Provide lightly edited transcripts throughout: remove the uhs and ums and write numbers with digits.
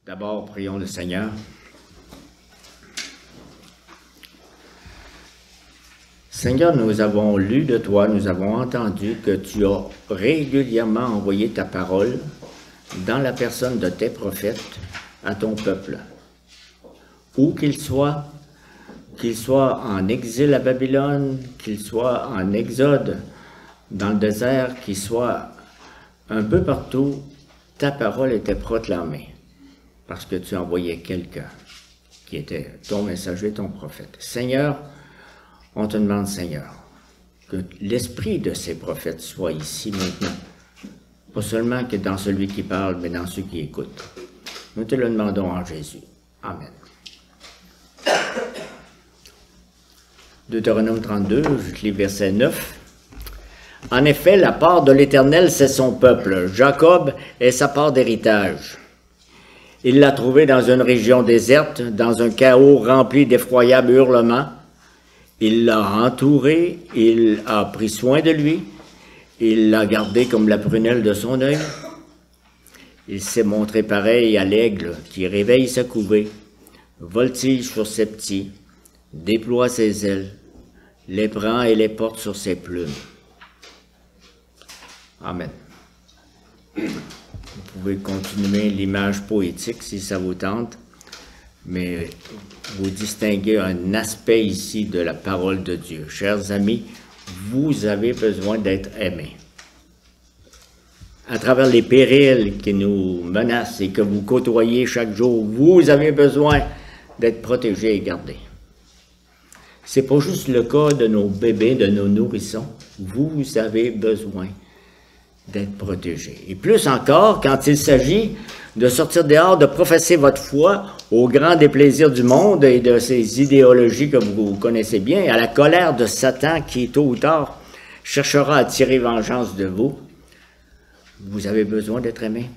D'abord, prions le Seigneur. Seigneur, nous avons lu de toi, nous avons entendu que tu as régulièrement envoyé ta parole dans la personne de tes prophètes à ton peuple. Où qu'il soit en exil à Babylone, qu'il soit en exode dans le désert, qu'il soit un peu partout, ta parole était proclamée parce que tu envoyais quelqu'un qui était ton messager, ton prophète. Seigneur, on te demande, Seigneur, que l'esprit de ces prophètes soit ici maintenant. Pas seulement que dans celui qui parle, mais dans ceux qui écoutent. Nous te le demandons en Jésus. Amen. Deutéronome 32, je lis verset 9. En effet, la part de l'Éternel, c'est son peuple. Jacob est sa part d'héritage. Il l'a trouvé dans une région déserte, dans un chaos rempli d'effroyables hurlements. Il l'a entouré, il a pris soin de lui, il l'a gardé comme la prunelle de son œil. Il s'est montré pareil à l'aigle qui réveille sa couvée, voltige sur ses petits, déploie ses ailes, les prend et les porte sur ses plumes. Amen. Vous pouvez continuer l'image poétique si ça vous tente, mais vous distinguez un aspect ici de la parole de Dieu. Chers amis, vous avez besoin d'être aimés. À travers les périls qui nous menacent et que vous côtoyez chaque jour, vous avez besoin d'être protégés et gardés. C'est pas juste le cas de nos bébés, de nos nourrissons. Vous avez besoin d'être protégés. Et plus encore, quand il s'agit de sortir dehors, de professer votre foi au grand déplaisir du monde et de ces idéologies que vous connaissez bien, à la colère de Satan qui, tôt ou tard, cherchera à tirer vengeance de vous. Vous avez besoin d'être aimé,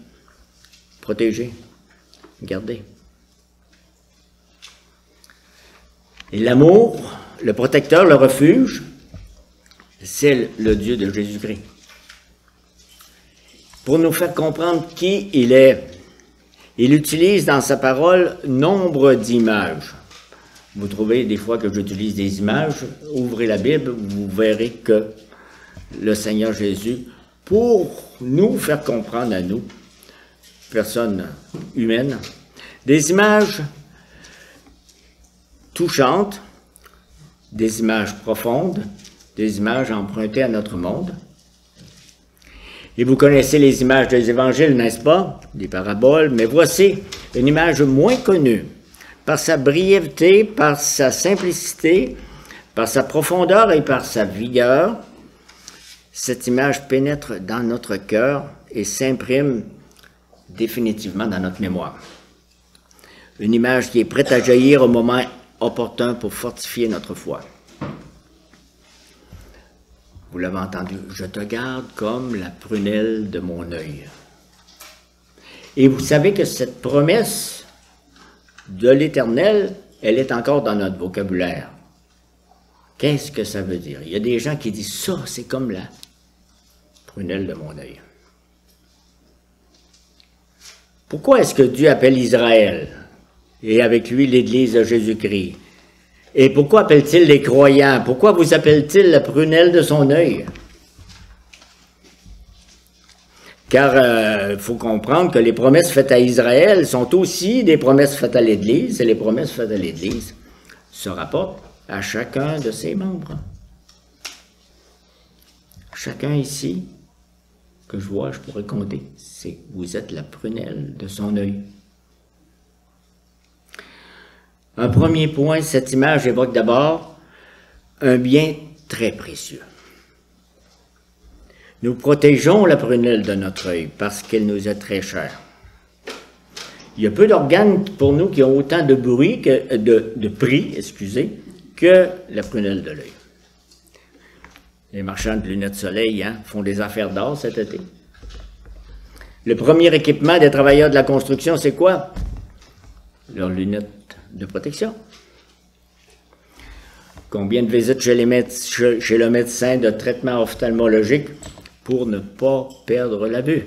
protégé, gardé. Et l'amour, le protecteur, le refuge, c'est le Dieu de Jésus-Christ. Pour nous faire comprendre qui il est, il utilise dans sa parole nombre d'images. Vous trouvez des fois que j'utilise des images, ouvrez la Bible, vous verrez que le Seigneur Jésus, pour nous faire comprendre à nous, personnes humaines, des images touchantes, des images profondes, des images empruntées à notre monde. Et vous connaissez les images des évangiles, n'est-ce pas? Des paraboles, mais voici une image moins connue, par sa brièveté, par sa simplicité, par sa profondeur et par sa vigueur. Cette image pénètre dans notre cœur et s'imprime définitivement dans notre mémoire. Une image qui est prête à jaillir au moment opportun pour fortifier notre foi. Vous l'avez entendu, je te garde comme la prunelle de mon œil. Et vous savez que cette promesse de l'Éternel, elle est encore dans notre vocabulaire. Qu'est-ce que ça veut dire? Il y a des gens qui disent ça, c'est comme la prunelle de mon œil. Pourquoi est-ce que Dieu appelle Israël et avec lui l'Église de Jésus-Christ? Et pourquoi appelle-t-il les croyants? Pourquoi vous appelle-t-il la prunelle de son œil? Car il faut comprendre que les promesses faites à Israël sont aussi des promesses faites à l'Église, et les promesses faites à l'Église se rapportent à chacun de ses membres. Chacun ici, que je vois, je pourrais compter, c'est que vous êtes la prunelle de son œil. Un premier point, cette image évoque d'abord un bien très précieux. Nous protégeons la prunelle de notre œil parce qu'elle nous est très chère. Il y a peu d'organes pour nous qui ont autant de prix, que la prunelle de l'œil. Les marchands de lunettes de soleil font des affaires d'or cet été. Le premier équipement des travailleurs de la construction, c'est quoi? Leurs lunettes de protection. Combien de visites chez le médecin de traitement ophtalmologique pour ne pas perdre la vue?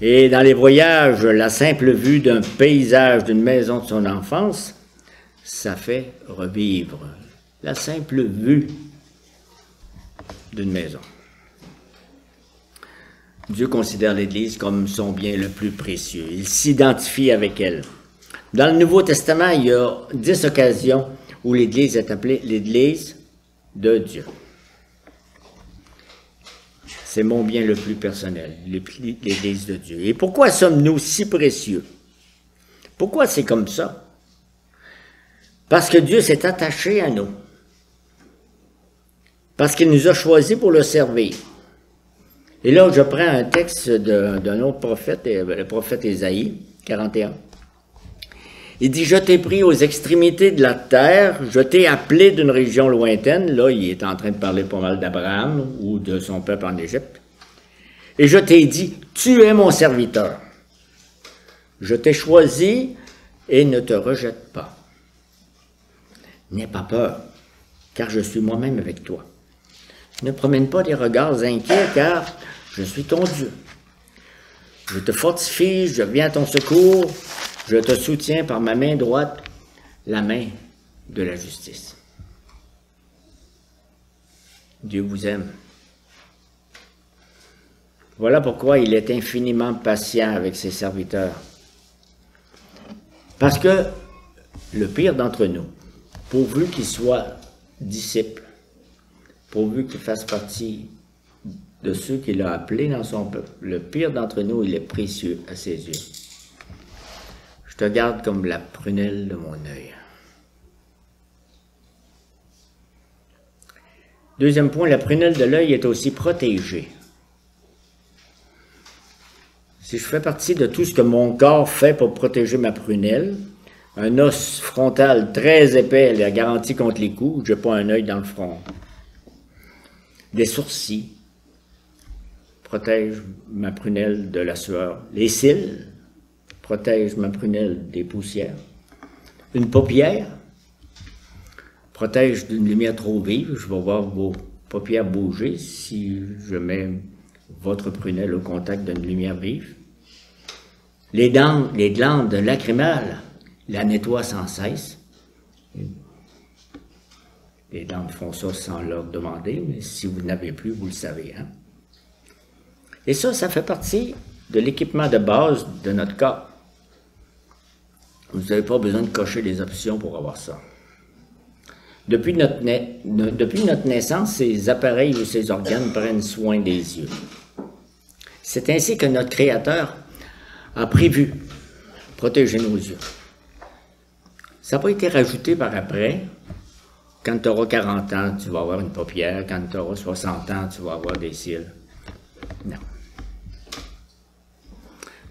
Et dans les voyages, la simple vue d'un paysage, d'une maison de son enfance, ça fait revivre. La simple vue d'une maison. Dieu considère l'Église comme son bien le plus précieux. Il s'identifie avec elle. Dans le Nouveau Testament, il y a 10 occasions où l'Église est appelée l'Église de Dieu. C'est mon bien le plus personnel, l'Église de Dieu. Et pourquoi sommes-nous si précieux? Pourquoi c'est comme ça? Parce que Dieu s'est attaché à nous. Parce qu'il nous a choisis pour le servir. Et là, je prends un texte d'un autre prophète, le prophète Ésaïe, 41. Il dit, « Je t'ai pris aux extrémités de la terre, je t'ai appelé d'une région lointaine. » Là, il est en train de parler pas mal d'Abraham ou de son peuple en Égypte. « Et je t'ai dit, tu es mon serviteur. Je t'ai choisi et ne te rejette pas. N'aie pas peur, car je suis moi-même avec toi. Ne promène pas des regards inquiets, car je suis ton Dieu. Je te fortifie, je viens à ton secours, je te soutiens par ma main droite, la main de la justice. » Dieu vous aime. Voilà pourquoi il est infiniment patient avec ses serviteurs. Parce que le pire d'entre nous, pourvu qu'il soit disciple, pourvu qu'il fasse partie de ceux qu'il a appelés dans son peuple, le pire d'entre nous, il est précieux à ses yeux. Je te garde comme la prunelle de mon œil. Deuxième point, la prunelle de l'œil est aussi protégée. Si je fais partie de tout ce que mon corps fait pour protéger ma prunelle, un os frontal très épais la garantie contre les coups, je n'ai pas un œil dans le front. Des sourcils protègent ma prunelle de la sueur. Les cils protègent ma prunelle des poussières. Une paupière protège d'une lumière trop vive. Je vais voir vos paupières bouger si je mets votre prunelle au contact d'une lumière vive. Les glandes lacrymales la nettoient sans cesse. Les dents font ça sans leur demander, mais si vous n'avez plus, vous le savez. Hein? Et ça fait partie de l'équipement de base de notre corps. Vous n'avez pas besoin de cocher les options pour avoir ça. Depuis notre naissance, ces appareils ou ces organes prennent soin des yeux. C'est ainsi que notre Créateur a prévu protéger nos yeux. Ça n'a pas été rajouté par après. Quand tu auras 40 ans, tu vas avoir une paupière. Quand tu auras 60 ans, tu vas avoir des cils. Non.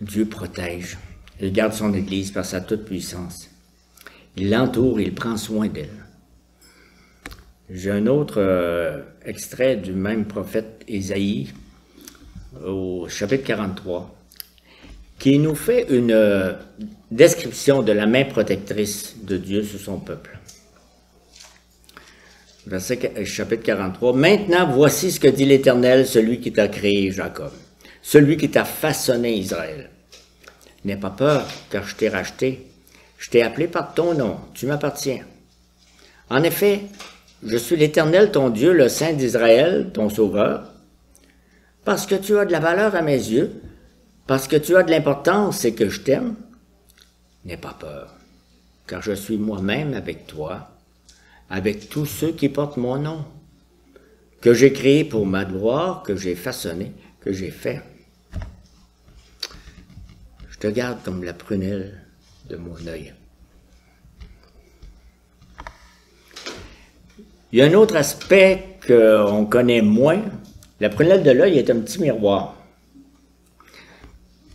Dieu protège. Il garde son Église par sa toute-puissance. Il l'entoure, il prend soin d'elle. J'ai un autre extrait du même prophète Ésaïe, au chapitre 43, qui nous fait une description de la main protectrice de Dieu sur son peuple. Chapitre 43. « Maintenant, voici ce que dit l'Éternel, celui qui t'a créé, Jacob, celui qui t'a façonné, Israël. N'aie pas peur, car je t'ai racheté. Je t'ai appelé par ton nom, tu m'appartiens. En effet, je suis l'Éternel, ton Dieu, le Saint d'Israël, ton Sauveur. Parce que tu as de la valeur à mes yeux, parce que tu as de l'importance et que je t'aime, n'aie pas peur, car je suis moi-même avec toi, avec tous ceux qui portent mon nom, que j'ai créé pour ma gloire, que j'ai façonné, que j'ai fait. Je te garde comme la prunelle de mon œil. » Il y a un autre aspect qu'on connaît moins. La prunelle de l'œil est un petit miroir.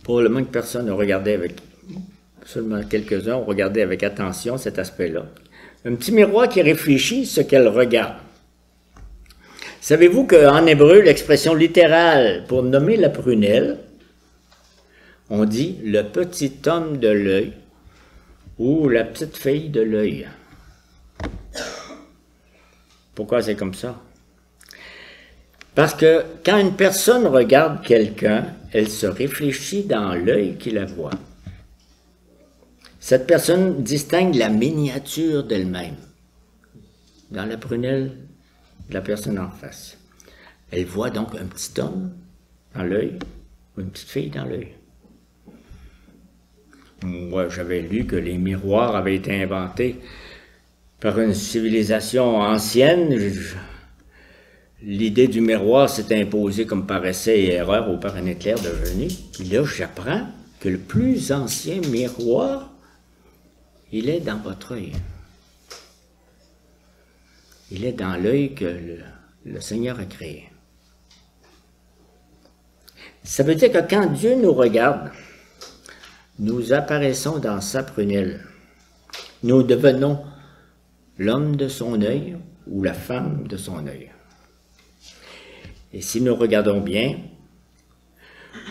Probablement que personne ne regardait avec, seulement quelques-uns ont regardé avec attention cet aspect-là. Un petit miroir qui réfléchit ce qu'elle regarde. Savez-vous qu'en hébreu, l'expression littérale pour nommer la prunelle, on dit « le petit homme de l'œil » ou « la petite fille de l'œil ». Pourquoi c'est comme ça? Parce que quand une personne regarde quelqu'un, elle se réfléchit dans l'œil qui la voit. Cette personne distingue la miniature d'elle-même dans la prunelle de la personne en face. Elle voit donc un petit homme dans l'œil ou une petite fille dans l'œil. Moi, j'avais lu que les miroirs avaient été inventés par une civilisation ancienne. L'idée du miroir s'est imposée comme par essai et erreur ou par un éclair de génie. Puis là, j'apprends que le plus ancien miroir, il est dans votre œil. Il est dans l'œil que le Seigneur a créé. Ça veut dire que quand Dieu nous regarde, nous apparaissons dans sa prunelle. Nous devenons l'homme de son œil ou la femme de son œil. Et si nous regardons bien,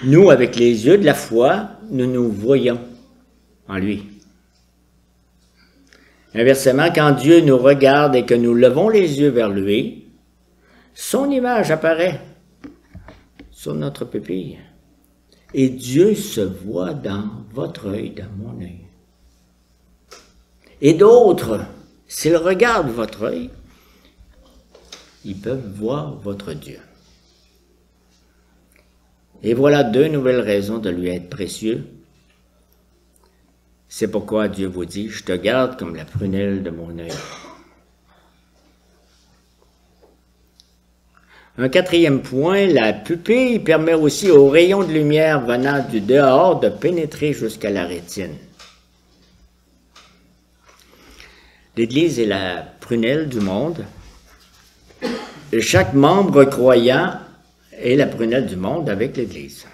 nous, avec les yeux de la foi, nous nous voyons en lui. Inversement, quand Dieu nous regarde et que nous levons les yeux vers lui, son image apparaît sur notre pupille. Et Dieu se voit dans votre œil, dans mon œil. Et d'autres, s'ils regardent votre œil, ils peuvent voir votre Dieu. Et voilà 2 nouvelles raisons de lui être précieux. C'est pourquoi Dieu vous dit, je te garde comme la prunelle de mon œil. Un 4e point, la pupille permet aussi aux rayons de lumière venant du dehors de pénétrer jusqu'à la rétine. L'Église est la prunelle du monde. Et chaque membre croyant est la prunelle du monde avec l'Église.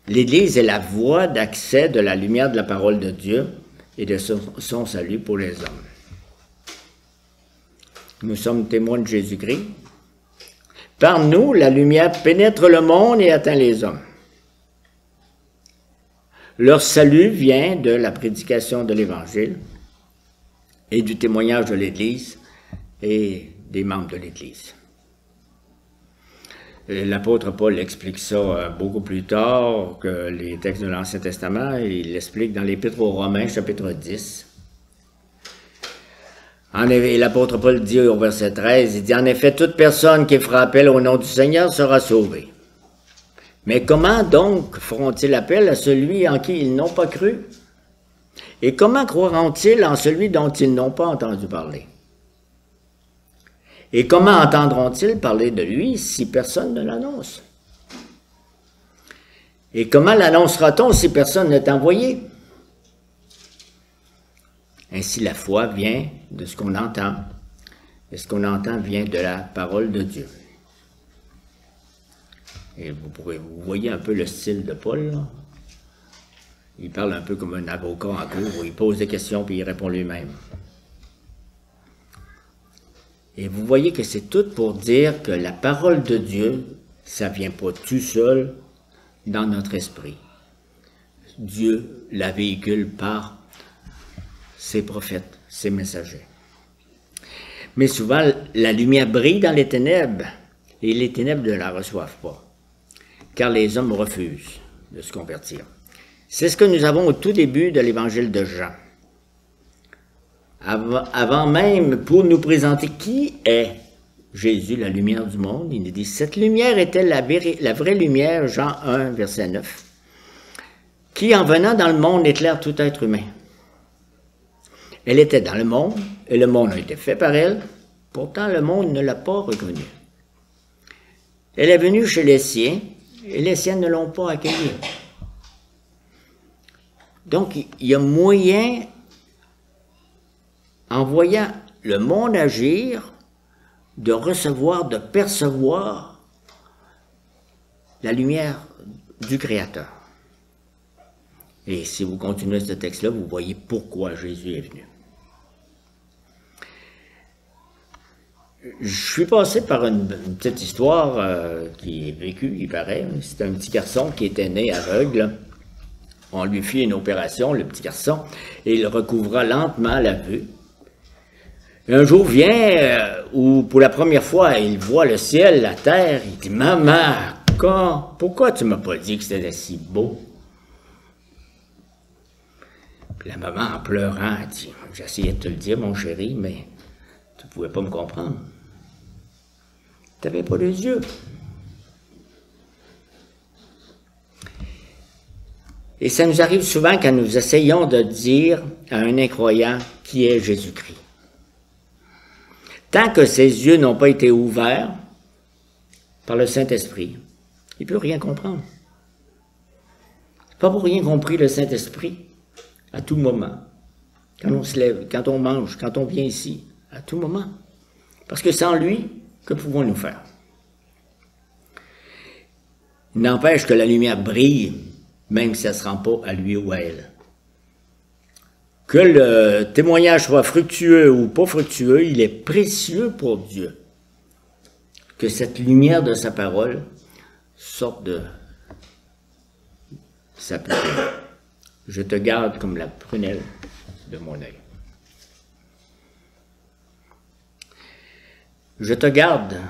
L'Église est la voie d'accès de la lumière de la parole de Dieu et de son salut pour les hommes. Nous sommes témoins de Jésus-Christ. Par nous, la lumière pénètre le monde et atteint les hommes. Leur salut vient de la prédication de l'Évangile et du témoignage de l'Église et des membres de l'Église. L'apôtre Paul explique ça beaucoup plus tard que les textes de l'Ancien Testament. Il l'explique dans l'Épître aux Romains, chapitre 10. En effet, l'apôtre Paul dit au verset 13, il dit « En effet, toute personne qui fera appel au nom du Seigneur sera sauvée. Mais comment donc feront-ils appel à celui en qui ils n'ont pas cru? Et comment croiront-ils en celui dont ils n'ont pas entendu parler? Et comment entendront-ils parler de lui si personne ne l'annonce? Et comment l'annoncera-t-on si personne n'est envoyé? » Ainsi, la foi vient de ce qu'on entend, et ce qu'on entend vient de la parole de Dieu. Et vous voyez un peu le style de Paul, là? Il parle un peu comme un avocat en cours, où il pose des questions puis il répond lui-même. Et vous voyez que c'est tout pour dire que la parole de Dieu, ça ne vient pas tout seul dans notre esprit. Dieu la véhicule par ses prophètes, ses messagers. Mais souvent, la lumière brille dans les ténèbres, et les ténèbres ne la reçoivent pas, car les hommes refusent de se convertir. C'est ce que nous avons au tout début de l'évangile de Jean. Avant même, pour nous présenter qui est Jésus, la lumière du monde, il nous dit « Cette lumière était la vraie lumière », Jean 1, verset 9, « qui, en venant dans le monde, éclaire tout être humain. Elle était dans le monde, et le monde a été fait par elle, pourtant le monde ne l'a pas reconnue. Elle est venue chez les siens, et les siens ne l'ont pas accueillie. » Donc, il y a moyen, en voyant le monde agir, de recevoir, de percevoir la lumière du Créateur. Et si vous continuez ce texte-là, vous voyez pourquoi Jésus est venu. Je suis passé par une petite histoire qui est vécue, il paraît. C'est un petit garçon qui était né aveugle. On lui fit une opération, le petit garçon, et il recouvra lentement la vue. Un jour vient où, pour la première fois, il voit le ciel, la terre. Il dit « Maman, pourquoi tu m'as pas dit que c'était si beau? Puis la maman, en pleurant, a dit, j'essayais de te le dire, mon chéri, mais tu ne pouvais pas me comprendre. Tu n'avais pas les yeux. Et ça nous arrive souvent quand nous essayons de dire à un incroyant qui est Jésus-Christ. Tant que ses yeux n'ont pas été ouverts par le Saint-Esprit, il ne peut rien comprendre. C'est pas pour rien compris le Saint-Esprit à tout moment. Quand on se lève, quand on mange, quand on vient ici, à tout moment. Parce que sans lui, que pouvons-nous faire? Il n'empêche que la lumière brille, même si ça ne se rend pas à lui ou à elle. Que le témoignage soit fructueux ou pas fructueux, il est précieux pour Dieu. Que cette lumière de sa parole sorte de sa pupille. Je te garde comme la prunelle de mon œil. Je te garde,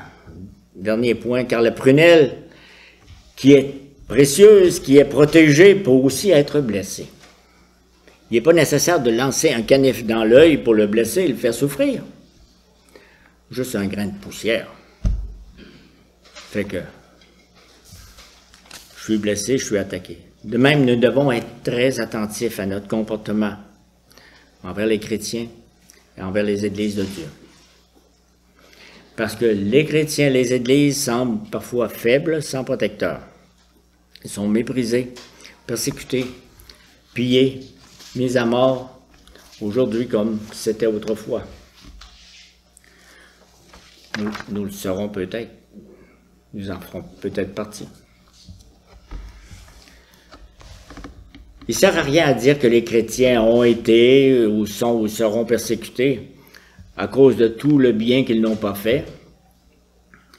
dernier point, car la prunelle qui est précieuse, qui est protégée, peut aussi être blessée. Il n'est pas nécessaire de lancer un canif dans l'œil pour le blesser et le faire souffrir. Juste un grain de poussière. Fait que je suis blessé, je suis attaqué. De même, nous devons être très attentifs à notre comportement envers les chrétiens et envers les églises de Dieu. Parce que les chrétiens, les églises semblent parfois faibles, sans protecteur. Ils sont méprisés, persécutés, pillés, mis à mort, aujourd'hui comme c'était autrefois. Nous le serons peut-être. Nous en ferons peut-être partie. Il ne sert à rien à dire que les chrétiens ont été ou sont ou seront persécutés à cause de tout le bien qu'ils n'ont pas fait.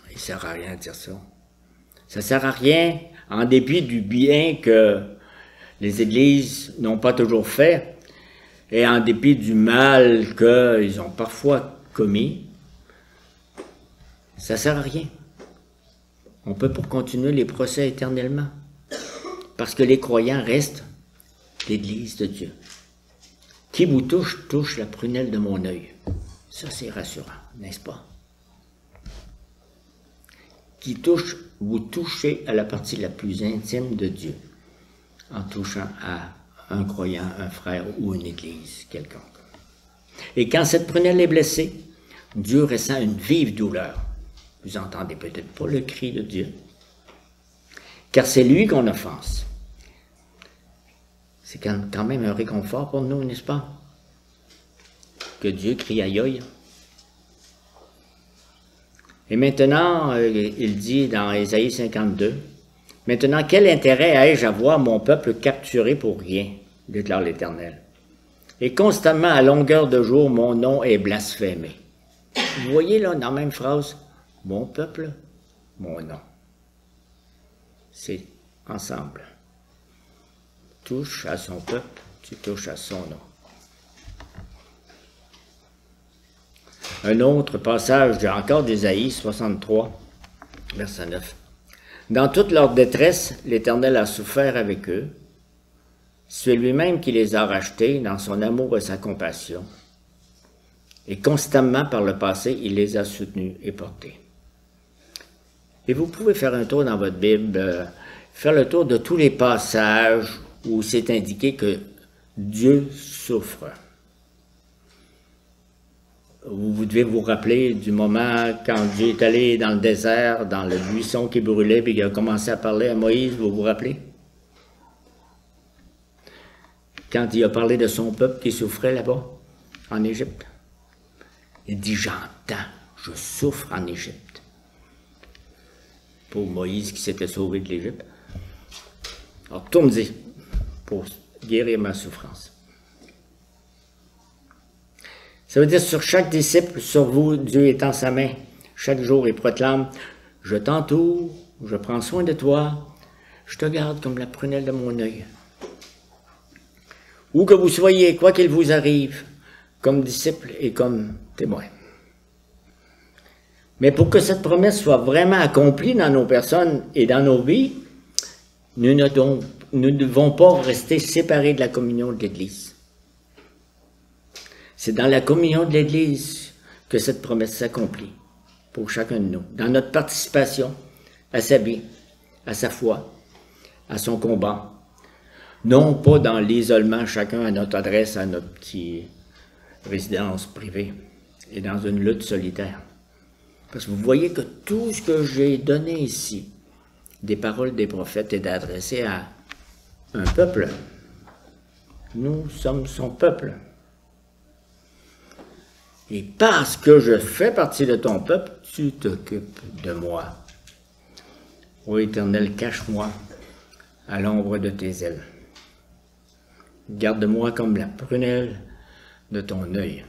Il ne sert à rien de dire ça. Ça ne sert à rien, en dépit du bien que les églises n'ont pas toujours fait, et en dépit du mal qu'ils ont parfois commis, ça ne sert à rien. On peut pour continuer les procès éternellement, parce que les croyants restent l'Église de Dieu. Qui vous touche, touche la prunelle de mon œil. Ça, c'est rassurant, n'est-ce pas? Qui touche, vous touchez à la partie la plus intime de Dieu, en touchant à un croyant, un frère ou une église quelconque. Et quand cette prunelle est blessée, Dieu ressent une vive douleur. Vous entendez peut-être pas le cri de Dieu, car c'est lui qu'on offense. C'est quand même un réconfort pour nous, n'est-ce pas? Que Dieu crie aïe aïe. Et maintenant, il dit dans Ésaïe 52, « Maintenant, quel intérêt ai-je à voir mon peuple capturé pour rien, déclare l'Éternel. Et constamment, à longueur de jour, mon nom est blasphémé. » Vous voyez là, dans la même phrase, « Mon peuple, mon nom. » C'est ensemble. Touche à son peuple, tu touches à son nom. Un autre passage, encore d'Ésaïe 63, verset 9. Dans toute leur détresse, l'Éternel a souffert avec eux. C'est lui-même qui les a rachetés dans son amour et sa compassion. Et constamment par le passé, il les a soutenus et portés. Et vous pouvez faire un tour dans votre Bible, faire le tour de tous les passages où c'est indiqué que Dieu souffre. Vous devez vous rappeler du moment quand Dieu est allé dans le désert, dans le buisson qui brûlait, puis il a commencé à parler à Moïse, vous vous rappelez? Quand il a parlé de son peuple qui souffrait là-bas, en Égypte. Il dit, j'entends, je souffre en Égypte. Pour Moïse qui s'était sauvé de l'Égypte. Alors, tourne-y pour guérir ma souffrance. Ça veut dire sur chaque disciple, sur vous, Dieu étend sa main. Chaque jour, il proclame, je t'entoure, je prends soin de toi, je te garde comme la prunelle de mon œil. Où que vous soyez, quoi qu'il vous arrive, comme disciple et comme témoin. Mais pour que cette promesse soit vraiment accomplie dans nos personnes et dans nos vies, nous ne devons pas rester séparés de la communion de l'Église. C'est dans la communion de l'Église que cette promesse s'accomplit pour chacun de nous, dans notre participation à sa vie, à sa foi, à son combat. Non pas dans l'isolement, chacun à notre adresse, à notre petite résidence privée, et dans une lutte solitaire. Parce que vous voyez que tout ce que j'ai donné ici, des paroles des prophètes, est adressé à un peuple. Nous sommes son peuple. Et parce que je fais partie de ton peuple, tu t'occupes de moi. Ô Éternel, cache-moi à l'ombre de tes ailes. Garde-moi comme la prunelle de ton œil.